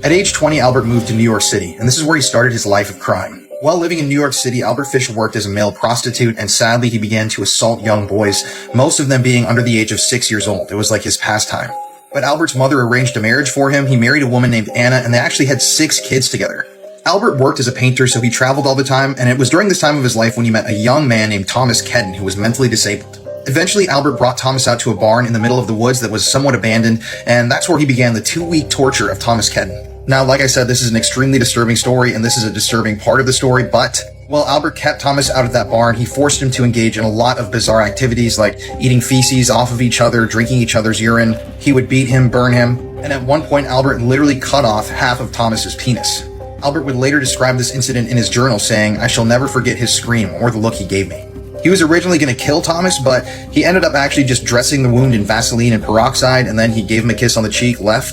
At age 20, Albert moved to New York City, and this is where he started his life of crime. While living in New York City, Albert Fish worked as a male prostitute, and sadly he began to assault young boys, most of them being under the age of 6 years old. It was like his pastime. But Albert's mother arranged a marriage for him. He married a woman named Anna, and they actually had 6 kids together. Albert worked as a painter, so he traveled all the time, and it was during this time of his life when he met a young man named Thomas Kedden, who was mentally disabled. Eventually, Albert brought Thomas out to a barn in the middle of the woods that was somewhat abandoned, and that's where he began the 2-week torture of Thomas Kedden. Now, like I said, this is an extremely disturbing story, and this is a disturbing part of the story, but while Albert kept Thomas out of that barn, he forced him to engage in a lot of bizarre activities like eating feces off of each other, drinking each other's urine. He would beat him, burn him, and at one point, Albert literally cut off half of Thomas's penis. Albert would later describe this incident in his journal, saying, "I shall never forget his scream or the look he gave me." He was originally going to kill Thomas, but he ended up actually just dressing the wound in Vaseline and peroxide, and then he gave him a kiss on the cheek, left,